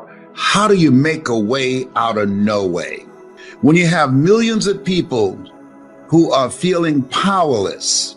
about how do you make a way out of no way? When you have millions of people who are feeling powerless,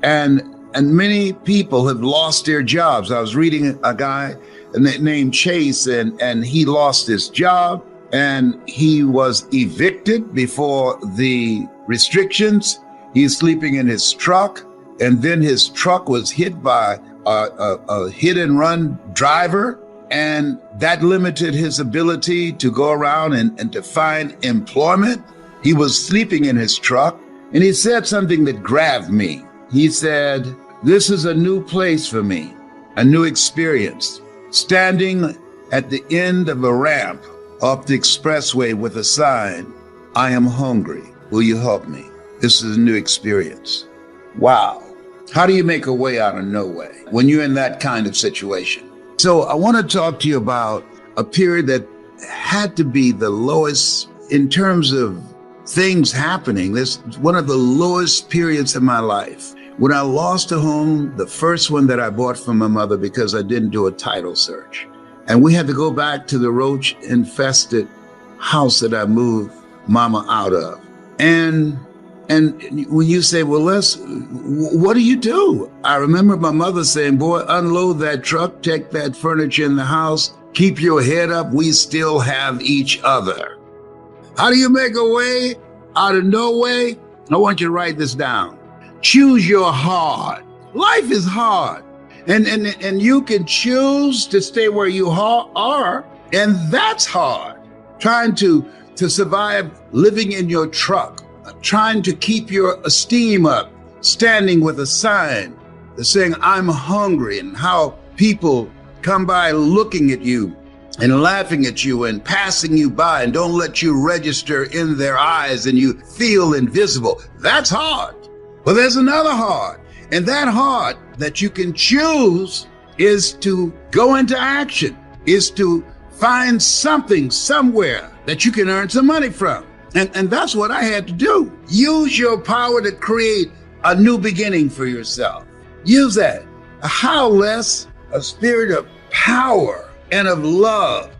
and many people have lost their jobs. I was reading a guy named Chase, and he lost his job, and he was evicted before the restrictions. He's sleeping in his truck, and then his truck was hit by a hit and run driver, and that limited his ability to go around and to find employment. He was sleeping in his truck, and he said something that grabbed me. He said, "This is a new place for me, a new experience. Standing at the end of a ramp up the expressway with a sign, 'I am hungry. Will you help me?' This is a new experience." Wow. How do you make a way out of no way when you're in that kind of situation? So I want to talk to you about a period that had to be the lowest in terms of things happening. This is one of the lowest periods of my life. When I lost a home, the first one that I bought from my mother because I didn't do a title search. And we had to go back to the roach-infested house that I moved mama out of. And when you say, well, what do you do? I remember my mother saying, boy, unload that truck, take that furniture in the house, keep your head up, we still have each other. How do you make a way out of no way? I want you to write this down. Choose your hard. Life is hard. And you can choose to stay where you are, and that's hard. Trying to survive living in your truck, trying to keep your esteem up, standing with a sign that's saying, "I'm hungry," and how people come by looking at you and laughing at you and passing you by and don't let you register in their eyes and you feel invisible. That's hard. But there's another hard, and that hard that you can choose is to go into action, is to find something somewhere that you can earn some money from. And that's what I had to do. Use your power to create a new beginning for yourself. Use that. How less a spirit of power and of love.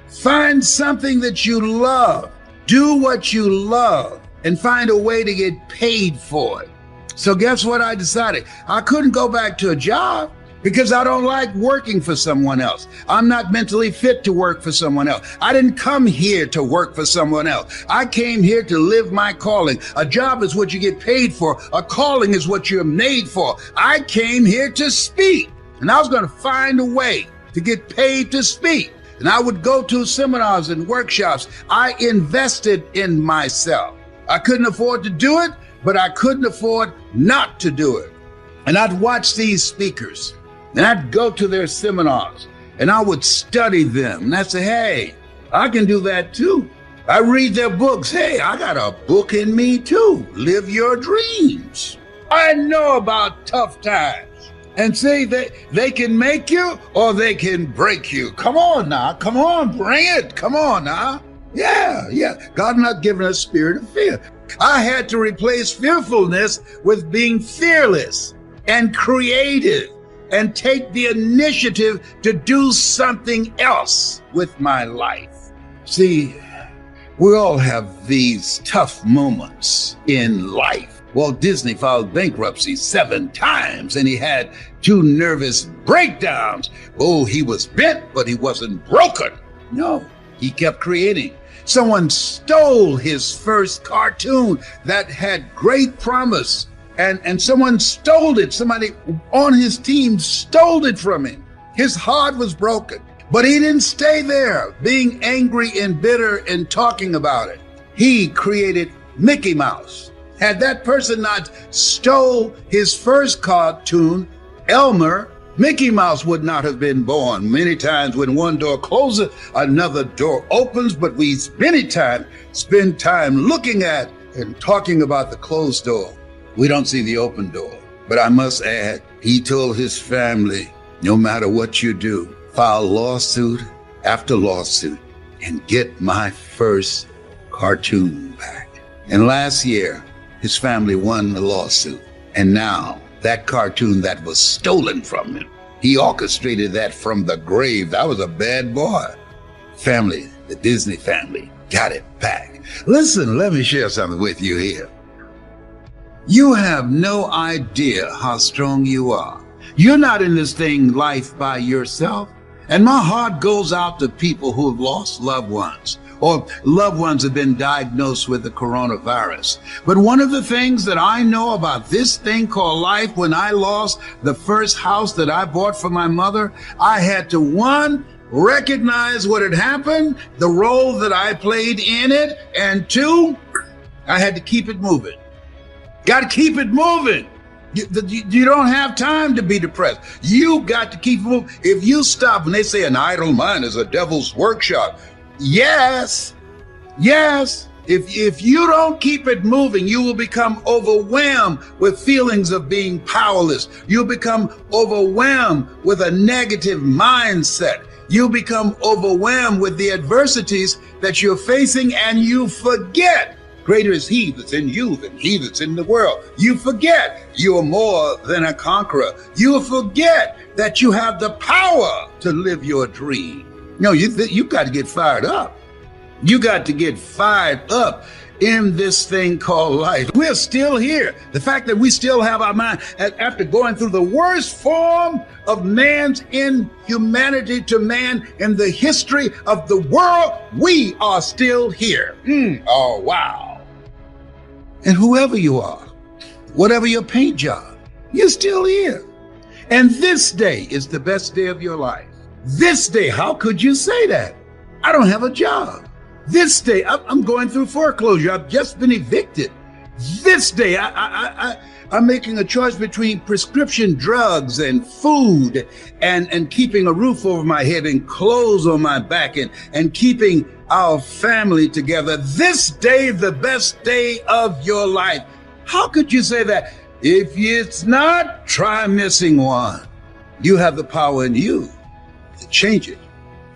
Find something that you love. Do what you love and find a way to get paid for it. So guess what I decided? I couldn't go back to a job because I don't like working for someone else. I'm not mentally fit to work for someone else. I didn't come here to work for someone else. I came here to live my calling. A job is what you get paid for. A calling is what you're made for. I came here to speak, and I was going to find a way to get paid to speak. And I would go to seminars and workshops. I invested in myself. I couldn't afford to do it, but I couldn't afford not to do it. And I'd watch these speakers, and I'd go to their seminars, and I would study them. And I'd say, hey, I can do that too. I read their books. Hey, I got a book in me too. Live your dreams. I know about tough times. And see, they can make you or they can break you. Come on now. Come on, bring it. Come on now. Yeah. God not giving us a spirit of fear. I had to replace fearfulness with being fearless and creative and take the initiative to do something else with my life. See, we all have these tough moments in life. Walt Disney filed bankruptcy 7 times and he had 2 nervous breakdowns. Oh, he was bent, but he wasn't broken. No, he kept creating. Someone stole his first cartoon that had great promise, and someone stole it. Somebody on his team stole it from him. His heart was broken, but he didn't stay there being angry and bitter and talking about it. He created Mickey Mouse. Had that person not stole his first cartoon, Elmer, Mickey Mouse would not have been born. Many times when one door closes, another door opens, but we many times spend time looking at and talking about the closed door. We don't see the open door. But I must add, he told his family, no matter what you do, file lawsuit after lawsuit and get my first cartoon back. And last year, his family won the lawsuit. And now, that cartoon that was stolen from him, he orchestrated that from the grave. That was a bad boy. family, the Disney family, got it back. Listen, let me share something with you here. You have no idea how strong you are. You're not in this thing life by yourself. And my heart goes out to people who have lost loved ones, or loved ones have been diagnosed with the coronavirus. But one of the things that I know about this thing called life, when I lost the first house that I bought for my mother, I had to, one, recognize what had happened, the role that I played in it, and two, I had to keep it moving. Got to keep it moving. You don't have time to be depressed. You got to keep it moving. If you stop, and they say an idle mind is a devil's workshop. Yes. If you don't keep it moving, you will become overwhelmed with feelings of being powerless. You'll become overwhelmed with a negative mindset. You'll become overwhelmed with the adversities that you're facing, and you forget greater is he that's in you than he that's in the world. You forget you are more than a conqueror. You forget that you have the power to live your dream. No, you got to get fired up. You got to get fired up in this thing called life. We're still here. The fact that we still have our mind after going through the worst form of man's inhumanity to man in the history of the world, we are still here. Oh, wow. And whoever you are, whatever your paint job, you're still here. And this day is the best day of your life. This day, how could you say that? I don't have a job. This day, I'm going through foreclosure. I've just been evicted. This day, I'm making a choice between prescription drugs and food and keeping a roof over my head and clothes on my back and keeping our family together. This day, the best day of your life. How could you say that? If it's not, try missing one. You have the power in you to change it.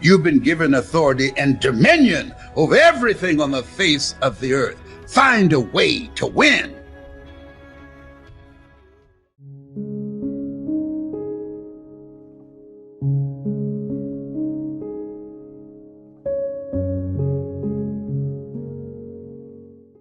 You've been given authority and dominion over everything on the face of the earth. Find a way to win.